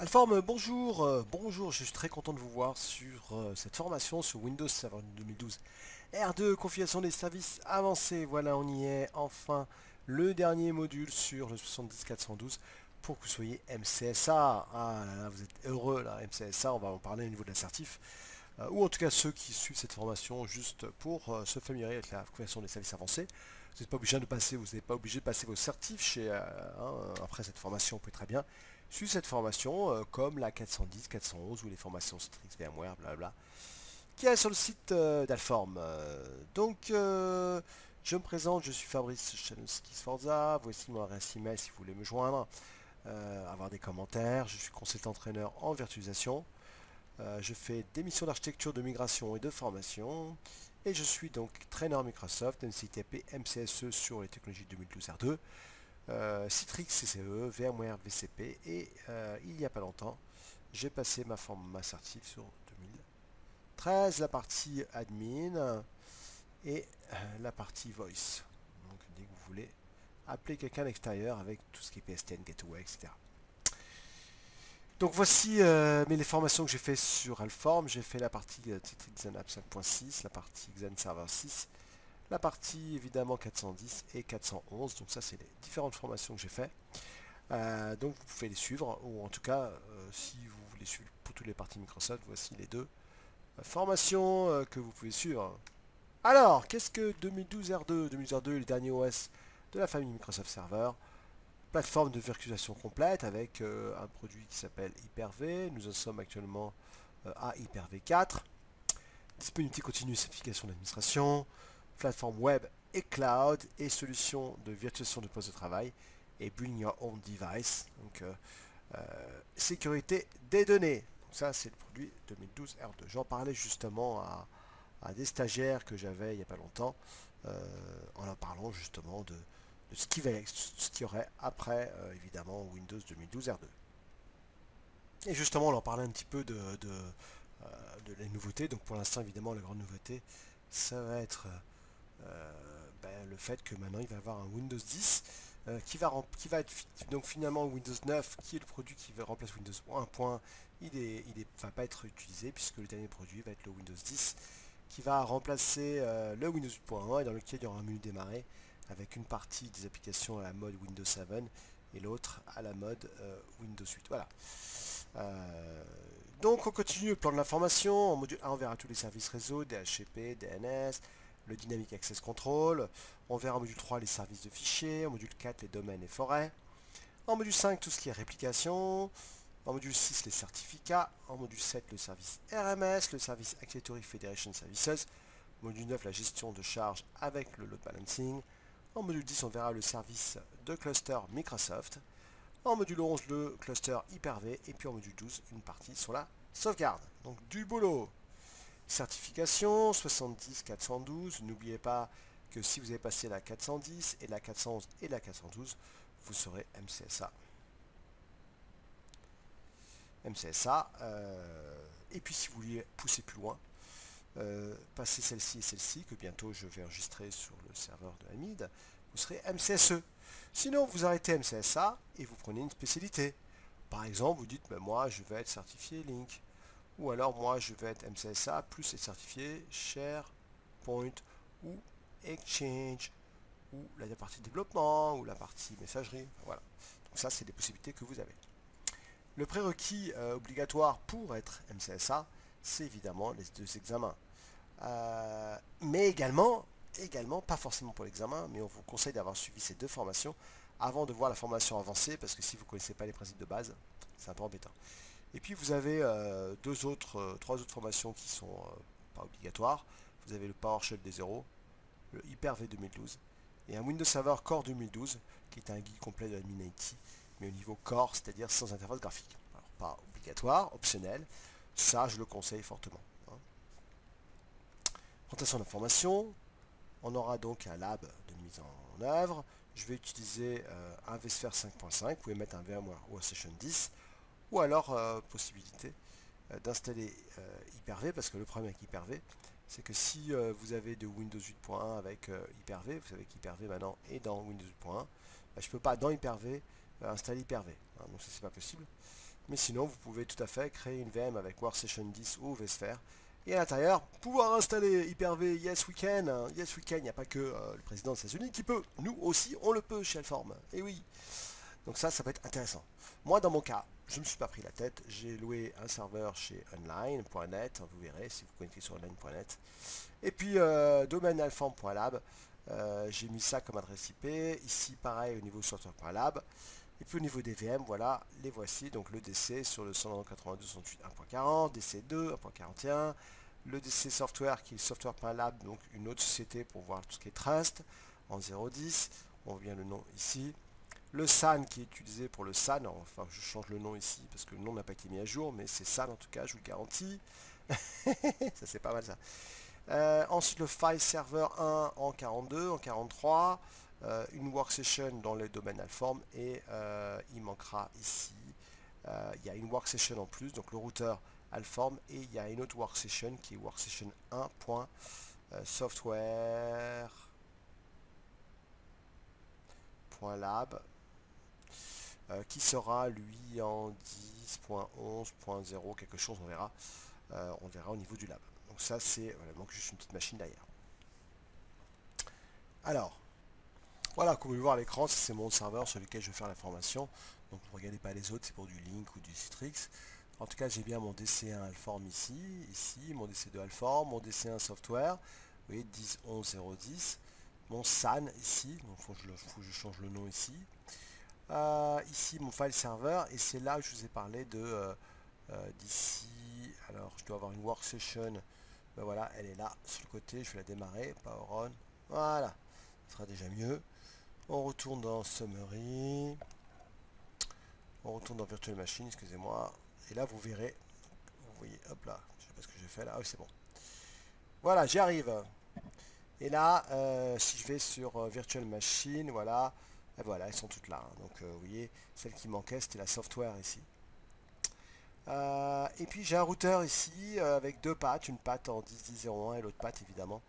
Alforme, bonjour, bonjour, je suis très content de vous voir sur cette formation sur Windows Server 2012. R2, configuration des services avancés, voilà on y est, enfin le dernier module sur le 70412 pour que vous soyez MCSA. Ah là là, vous êtes heureux là, MCSA, on va en parler au niveau de l'assertif. Ou en tout cas ceux qui suivent cette formation juste pour se familiariser avec la configuration des services avancés. Vous n'êtes pas obligé de passer, vous n'êtes pas obligé de passer vos certifs après cette formation, vous pouvez très bien suivre cette formation comme la 410, 411 ou les formations Citrix, VMware, blablabla, qui est sur le site d'Alform. Je me présente, je suis Fabrice Chanowski Sforza, voici mon adresse email si vous voulez me joindre, avoir des commentaires, je suis consultant entraîneur en virtualisation. Je fais des missions d'architecture, de migration et de formation. Et je suis donc traîneur Microsoft, MCTP, MCSE sur les technologies 2012 R2, Citrix CCE, VMware VCP. Et il n'y a pas longtemps, j'ai passé ma certif sur 2013, la partie admin et la partie voice. Donc dès que vous voulez appeler quelqu'un à l'extérieur avec tout ce qui est PSTN, Gateway, etc. Donc voici les formations que j'ai fait sur Alform. J'ai fait la partie Citrix XenApp 5.6, la partie Xen Server 6, la partie évidemment 410 et 411. Donc ça c'est les différentes formations que j'ai fait. Donc vous pouvez les suivre, ou en tout cas si vous voulez suivre pour toutes les parties Microsoft, voici les deux formations que vous pouvez suivre. Alors, qu'est-ce que 2012 R2? 2012 R2 est le dernier OS de la famille Microsoft Server. Plateforme de virtualisation complète avec un produit qui s'appelle Hyper-V. Nous en sommes actuellement à Hyper-V 4. Disponibilité continue et simplification d'administration. Plateforme web et cloud et solutions de virtualisation de poste de travail et bring your own device. Donc sécurité des données. Donc ça c'est le produit 2012 R2. J'en parlais justement à des stagiaires que j'avais il n'y a pas longtemps en parlant justement de ce qui y aurait après évidemment Windows 2012 R2. Et justement on en parlait un petit peu de la nouveauté. Donc pour l'instant évidemment la grande nouveauté ça va être le fait que maintenant il va y avoir un Windows 10 qui va être donc finalement Windows 9 qui est le produit qui va remplacer Windows 1. Va pas être utilisé puisque le dernier produit va être le Windows 10 qui va remplacer le Windows 8.1 et dans lequel il y aura un menu démarrer avec une partie des applications à la mode Windows 7 et l'autre à la mode Windows 8. Voilà. Donc on continue le plan de l'information. En module 1, on verra tous les services réseau, DHCP, DNS, le Dynamic Access Control. On verra en module 3 les services de fichiers. En module 4, les domaines et forêts. En module 5, tout ce qui est réplication. En module 6, les certificats. En module 7, le service RMS, le service Active Federation Services. Module 9, la gestion de charge avec le load balancing. En module 10, on verra le service de cluster Microsoft. En module 11, le cluster Hyper-V. Et puis en module 12, une partie sur la sauvegarde. Donc du boulot. Certification 70 412. N'oubliez pas que si vous avez passé la 410 et la 411 et la 412, vous serez MCSA. MCSA. Et puis si vous voulez pousser plus loin, passer celle-ci et celle-ci, que bientôt je vais enregistrer sur le serveur de Hamid, vous serez MCSE. Sinon, vous arrêtez MCSA et vous prenez une spécialité. Par exemple, vous dites, ben, moi, je vais être certifié Link. Ou alors, moi, je vais être MCSA plus être certifié SharePoint ou Exchange ou la partie développement ou la partie messagerie. Voilà. Donc ça, c'est des possibilités que vous avez. Le prérequis obligatoire pour être MCSA, c'est évidemment les deux examens. Mais également, pas forcément pour l'examen, mais on vous conseille d'avoir suivi ces deux formations avant de voir la formation avancée, parce que si vous ne connaissez pas les principes de base, c'est un peu embêtant. Et puis vous avez trois autres formations qui sont pas obligatoires. Vous avez le PowerShell des 0, le Hyper-V 2012 et un Windows Server Core 2012 qui est un guide complet de l'admin IT, mais au niveau Core, c'est-à-dire sans interface graphique. Alors pas obligatoire, optionnel, ça je le conseille fortement. Présentation d'information, on aura donc un lab de mise en œuvre. Je vais utiliser un vSphere 5.5, vous pouvez mettre un VMware OS Session 10, ou alors possibilité d'installer Hyper-V, parce que le problème avec Hyper-V, c'est que si vous avez de Windows 8.1 avec Hyper-V, vous savez qu'Hyper-V maintenant est dans Windows 8.1, je ne peux pas dans Hyper-V installer Hyper-V. Hein, donc ça c'est pas possible. Mais sinon, vous pouvez tout à fait créer une VM avec Workstation 10 ou vSphere. Et à l'intérieur, pouvoir installer Hyper-V, yes we can, yes we can, il n'y a pas que le président des États-Unis qui peut, nous aussi on le peut chez Alform, et oui. Donc ça peut être intéressant. Moi dans mon cas, je ne me suis pas pris la tête, j'ai loué un serveur chez online.net, vous verrez si vous connectez sur online.net. Et puis domaine alform.lab, j'ai mis ça comme adresse IP, ici pareil au niveau software.lab. Et puis au niveau des VM, voilà, les voici. Donc le DC sur le 192.168.1.40, DC2, 1.41, le DC Software qui est software.lab, donc une autre société pour voir tout ce qui est Trust, en 0.10, on voit bien le nom ici. Le SAN qui est utilisé pour le SAN, enfin je change le nom ici parce que le nom n'a pas été mis à jour, mais c'est SAN en tout cas, je vous le garantis. Ça c'est pas mal ça. Ensuite le file server 1 en 42, en 43, une workstation dans le domaine Alform et il manquera ici, il y a une workstation en plus, donc le routeur Alform et il y a une autre workstation qui est workstation 1.software.lab qui sera lui en 10.11.0 quelque chose, on verra au niveau du lab. Donc ça c'est, voilà, il manque juste une petite machine derrière. Alors, voilà, comme vous pouvez voir à l'écran, c'est mon serveur sur lequel je vais faire la formation. Donc ne regardez pas les autres, c'est pour du Link ou du Citrix. En tout cas, j'ai bien mon DC1 Alform ici, mon DC2 Alform, mon DC1 Software, vous voyez 10.11.0.10, mon SAN ici, donc il faut que je change le nom ici. Ici mon file server, et c'est là où je vous ai parlé de d'ici, alors je dois avoir une workstation, ben voilà, elle est là sur le côté, je vais la démarrer, power on, voilà, ça sera déjà mieux. On retourne dans Summary, on retourne dans Virtual Machine, excusez-moi, et là vous verrez, vous voyez, hop là, je sais pas ce que j'ai fait là, ah oui c'est bon. Voilà, j'y arrive. Et là, si je vais sur Virtual Machine, voilà, et voilà, elles sont toutes là. Hein. Donc vous voyez, celle qui manquait, c'était la software ici. Et puis j'ai un routeur ici avec deux pattes, une patte en 10.10.01 et l'autre patte évidemment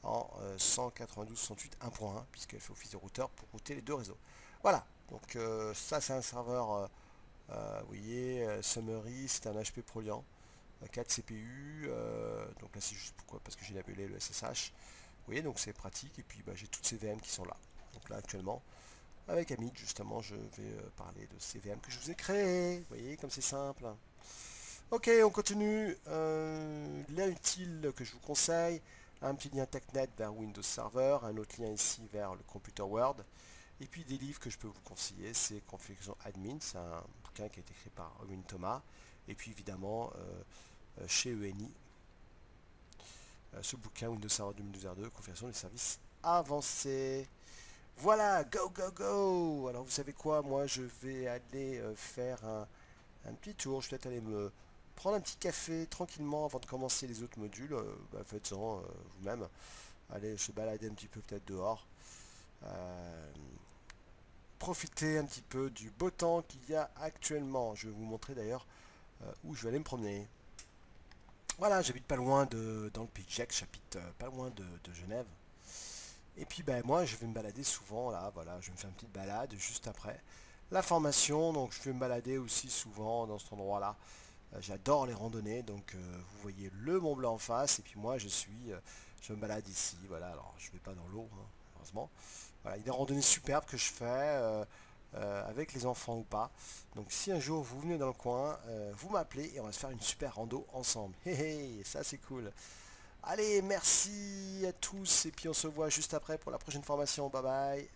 en 192.168.1.1 puisqu'elle fait office de routeur pour router les deux réseaux. Voilà, donc ça c'est un serveur, vous voyez, Summary, c'est un HP ProLiant, 4 CPU, donc là c'est juste pourquoi, parce que j'ai labellé le SSH. Vous voyez, donc c'est pratique, et puis bah, j'ai toutes ces VM qui sont là. Donc là actuellement, avec Amit justement, je vais parler de ces VM que je vous ai créés. Vous voyez, comme c'est simple. Ok, on continue. Lien utile que je vous conseille, un petit lien TechNet vers Windows Server, un autre lien ici vers le Computer World, et puis des livres que je peux vous conseiller, c'est Configuration Admin, c'est un bouquin qui a été écrit par Owen Thomas, et puis évidemment chez ENI, ce bouquin Windows Server 2012 Configuration des services avancés. Voilà, go go go. Alors vous savez quoi, moi je vais aller faire un petit tour, je vais peut-être aller me prendre un petit café tranquillement avant de commencer les autres modules, bah, faites-en vous-même, allez se balader un petit peu peut-être dehors, euh, profiter un petit peu du beau temps qu'il y a actuellement, je vais vous montrer d'ailleurs où je vais aller me promener. Voilà, j'habite pas loin dans le Pays de Gex, j'habite pas loin de Genève. Et puis ben moi je vais me balader souvent là, voilà, je vais me faire une petite balade juste après la formation, donc je vais me balader aussi souvent dans cet endroit là. J'adore les randonnées, donc vous voyez le Mont Blanc en face, et puis moi je me balade ici, voilà, alors je vais pas dans l'eau, hein, heureusement. Voilà, il y a des randonnées superbes que je fais avec les enfants ou pas. Donc si un jour vous venez dans le coin, vous m'appelez et on va se faire une super rando ensemble. Hé hé, ça c'est cool. Allez, merci à tous, et puis on se voit juste après pour la prochaine formation. Bye bye.